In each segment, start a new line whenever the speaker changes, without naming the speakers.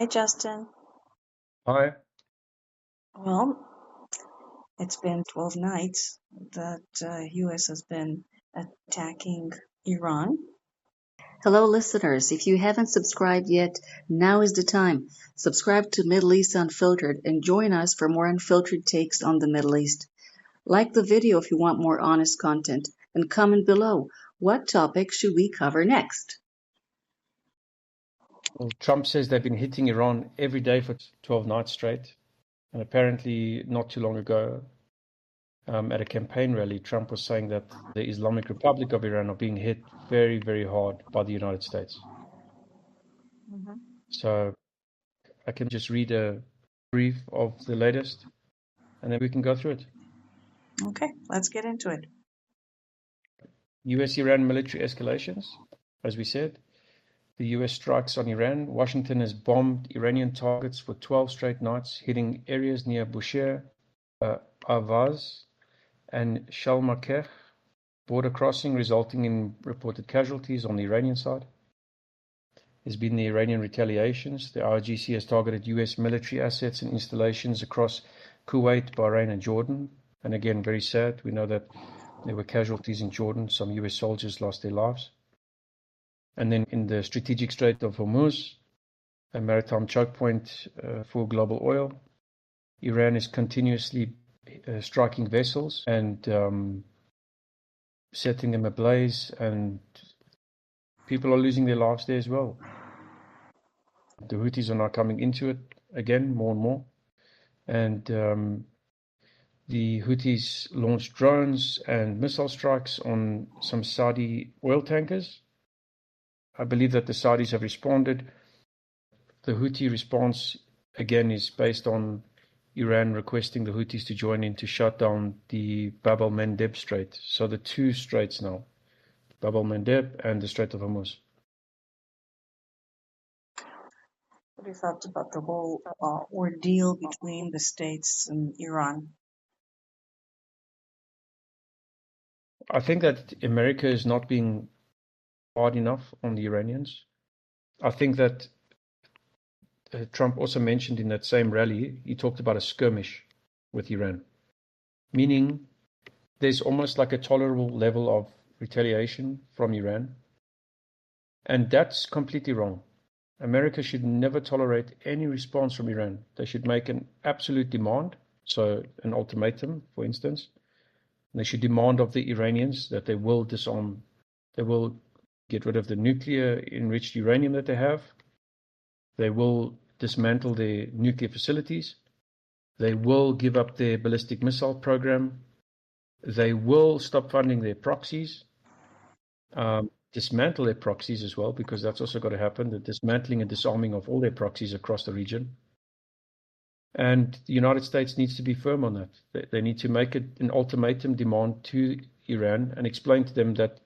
Hey, Justin.
Hi.
Well, it's been 12 nights that U.S. has been attacking Iran.
Hello, listeners. If you haven't subscribed yet, now is the time. Subscribe to Middle East Unfiltered and join us for more unfiltered takes on the Middle East. Like the video if you want more honest content, and comment below what topic should we cover next.
Well, Trump says they've been hitting Iran every day for 12 nights straight. And apparently, not too long ago, at a campaign rally, Trump was saying that the Islamic Republic of Iran are being hit very, very hard by the United States.
Mm-hmm.
So I can just read a brief of the latest, and then we can go through it.
Okay, let's get into it.
US-Iran military escalations, as we said. The US strikes on Iran. Washington has bombed Iranian targets for 12 straight nights, hitting areas near Bushehr, Avaz, and Shalmakeh border crossing, resulting in reported casualties on the Iranian side. There's been the Iranian retaliations. The IRGC has targeted US military assets and installations across Kuwait, Bahrain, and Jordan. And again, very sad. We know that there were casualties in Jordan. Some US soldiers lost their lives. And then in the strategic Strait of Hormuz, a maritime choke point for global oil, Iran is continuously striking vessels and setting them ablaze, and people are losing their lives there as well. The Houthis are now coming into it again more and more, and the Houthis launched drones and missile strikes on some Saudi oil tankers. I believe that the Saudis have responded. The Houthi response again is based on Iran requesting the Houthis to join in to shut down the Bab el-Mandeb Strait. So the two straits now, Bab el-Mandeb and the Strait of Hormuz.
What do you thought about the whole ordeal between the States and Iran?
I think that America is not being hard enough on the Iranians. I think that Trump also mentioned in that same rally, he talked about a skirmish with Iran, meaning there's almost like a tolerable level of retaliation from Iran. And that's completely wrong. America should never tolerate any response from Iran. They should make an absolute demand, so an ultimatum, for instance. They should demand of the Iranians that they will disarm, they will get rid of the nuclear enriched uranium that they have, they will dismantle their nuclear facilities, they will give up their ballistic missile program, they will stop funding their proxies, dismantle their proxies as well, because that's also got to happen, the dismantling and disarming of all their proxies across the region. And the United States needs to be firm on that. They need to make it an ultimatum demand to Iran and explain to them that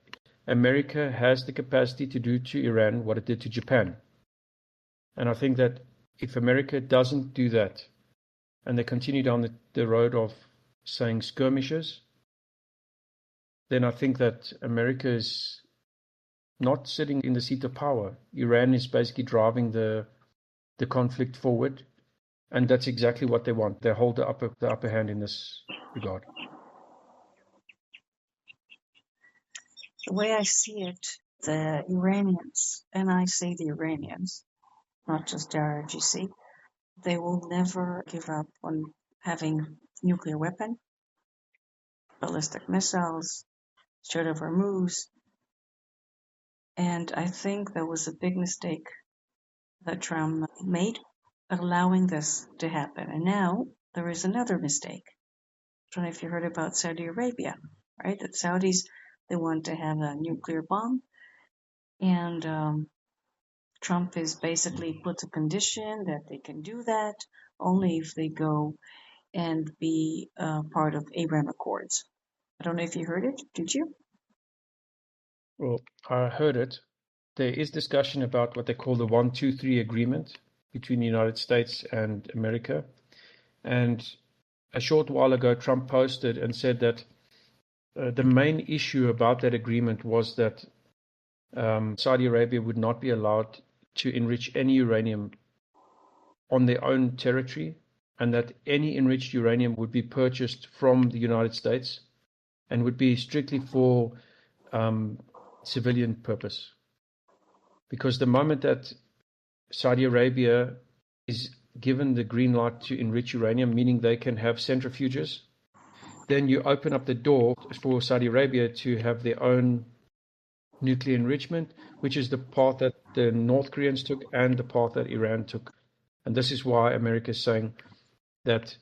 America has the capacity to do to Iran what it did to Japan. And I think that if America doesn't do that, and they continue down the road of saying skirmishes, then I think that America is not sitting in the seat of power. Iran is basically driving the conflict forward, and that's exactly what they want. They hold the upper hand in this regard.
The way I see it, the Iranians, and I say the Iranians, not just the IRGC, they will never give up on having nuclear weapon, ballistic missiles, Strait of Hormuz, and I think that was a big mistake that Trump made, allowing this to happen. And now there is another mistake. I don't know if you heard about Saudi Arabia, right? That Saudis, they want to have a nuclear bomb, and Trump is basically put a condition that they can do that only if they go and be part of Abraham Accords. I don't know if you heard it. Did you?
Well, I heard it. There is discussion about what they call the 1-2-3 agreement between the United States and America. And a short while ago, Trump posted and said that the main issue about that agreement was that Saudi Arabia would not be allowed to enrich any uranium on their own territory, and that any enriched uranium would be purchased from the United States and would be strictly for civilian purpose. Because the moment that Saudi Arabia is given the green light to enrich uranium, meaning they can have centrifuges, then you open up the door for Saudi Arabia to have their own nuclear enrichment, which is the path that the North Koreans took and the path that Iran took. And this is why America is saying that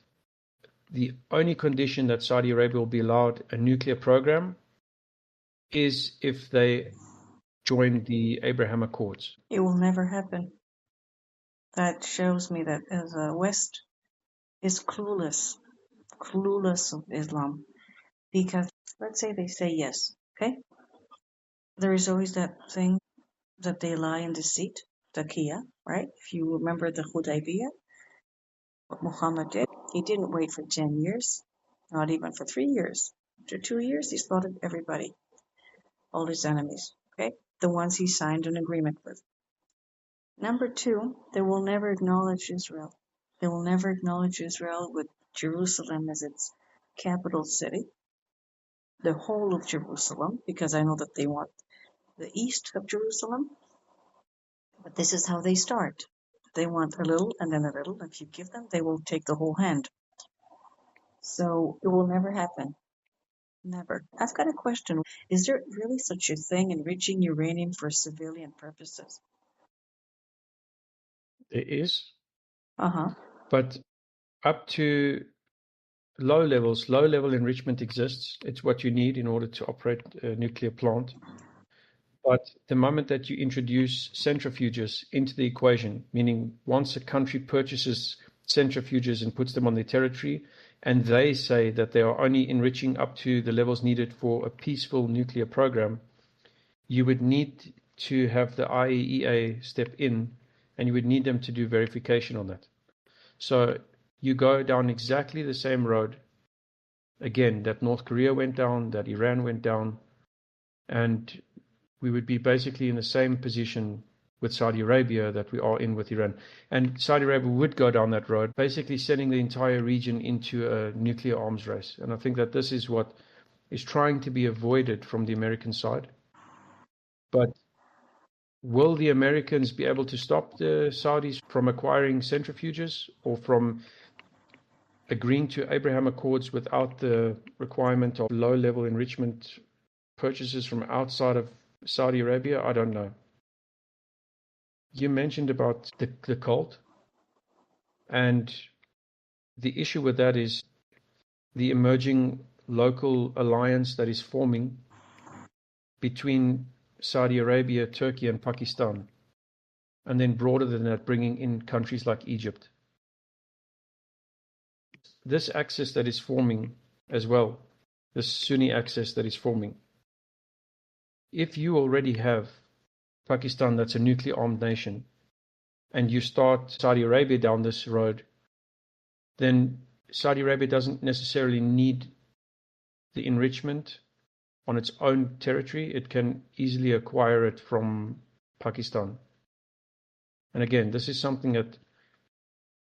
the only condition that Saudi Arabia will be allowed a nuclear program is if they join the Abraham Accords.
It will never happen. That shows me that as a West is clueless of Islam. Because let's say they say yes, okay? There is always that thing that they lie in deceit, taqiyya, right? If you remember the Hudaybiyah, what Muhammad did, he didn't wait for 10 years, not even for 3 years. After 2 years, he slaughtered everybody, all his enemies, okay? The ones he signed an agreement with. Number 2, they will never acknowledge Israel. They will never acknowledge Israel with Jerusalem as its capital city, the whole of Jerusalem, because I know that they want the east of Jerusalem. But this is how they start. They want a little and then a little. If you give them, they will take the whole hand. So it will never happen. Never. I've got a question. Is there really such a thing, enriching uranium for civilian purposes?
There is,
Uh-huh.
but up to low level enrichment exists. It's what you need in order to operate a nuclear plant. But the moment that you introduce centrifuges into the equation, meaning once a country purchases centrifuges and puts them on their territory, and they say that they are only enriching up to the levels needed for a peaceful nuclear program, you would need to have the IAEA step in, and you would need them to do verification on that. So you go down exactly the same road, again, that North Korea went down, that Iran went down, and we would be basically in the same position with Saudi Arabia that we are in with Iran. And Saudi Arabia would go down that road, basically sending the entire region into a nuclear arms race. And I think that this is what is trying to be avoided from the American side. But will the Americans be able to stop the Saudis from acquiring centrifuges or from agreeing to Abraham Accords without the requirement of low-level enrichment purchases from outside of Saudi Arabia? I don't know. You mentioned about the cult, and the issue with that is the emerging local alliance that is forming between Saudi Arabia, Turkey, and Pakistan, and then broader than that, bringing in countries like Egypt. This axis that is forming as well, this Sunni axis that is forming, if you already have Pakistan that's a nuclear armed nation, and you start Saudi Arabia down this road, then Saudi Arabia doesn't necessarily need the enrichment on its own territory. It can easily acquire it from Pakistan. And again, this is something that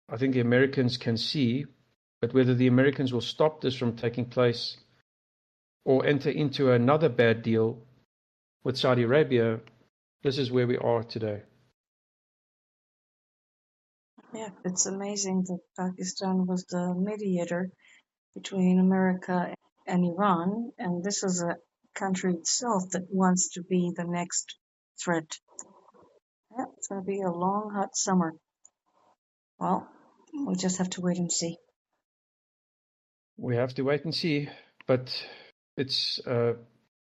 I think the Americans can see, but whether the Americans will stop this from taking place or enter into another bad deal with Saudi Arabia, this is where we are today.
Yeah, it's amazing that Pakistan was the mediator between America and Iran, and this is a country itself that wants to be the next threat. Yeah, it's going to be a long, hot summer. Well, we just have to wait and see.
We have to wait and see, but it's a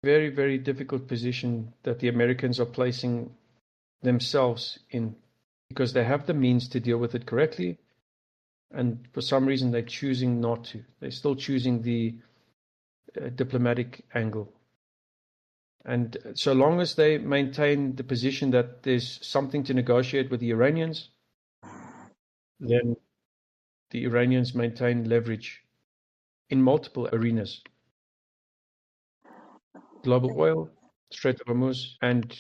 very, very difficult position that the Americans are placing themselves in, because they have the means to deal with it correctly, and for some reason they're choosing not to. They're still choosing the diplomatic angle. And so long as they maintain the position that there's something to negotiate with the Iranians, then the Iranians maintain leverage in multiple arenas. Global oil, Strait of Hormuz, and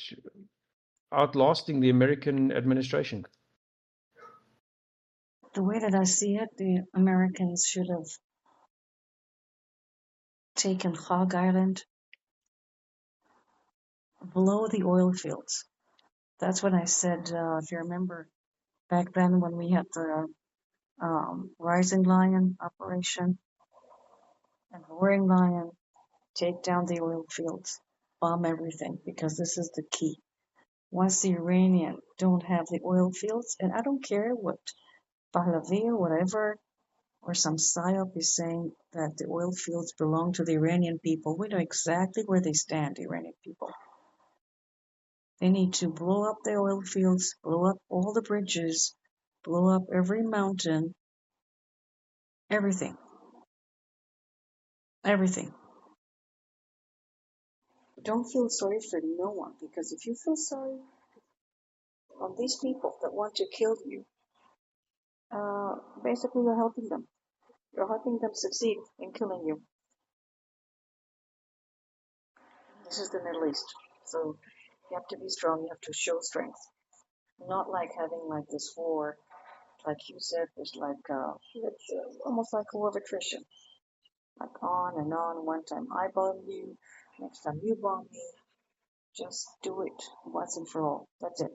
outlasting the American administration.
The way that I see it, the Americans should have taken Hog Island below the oil fields. That's what I said, if you remember, back then when we had the Rising Lion operation and Roaring Lion, take down the oil fields, bomb everything, because this is the key. Once the Iranian don't have the oil fields, and I don't care what Pahlavi or whatever, or some psyop is saying that the oil fields belong to the Iranian people, we know exactly where they stand, the Iranian people. They need to blow up the oil fields, blow up all the bridges, blow up every mountain, everything, everything. Don't feel sorry for no one, because if you feel sorry on these people that want to kill you, basically you're helping them. You're helping them succeed in killing you. This is the Middle East, so you have to be strong. You have to show strength. Not like having like this war, like you said, it's like it's almost like a war of attrition. Like on and on. One time I bomb you, next time you bomb me. Just do it once and for all. That's it.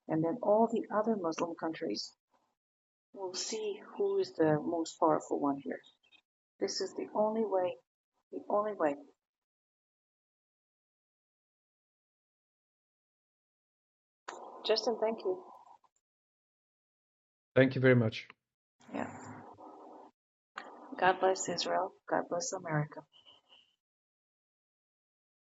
And then all the other Muslim countries will see who is the most powerful one here. This is the only way. The only way. Justin, thank you.
Thank you very much.
Yeah. God bless Israel. God bless America.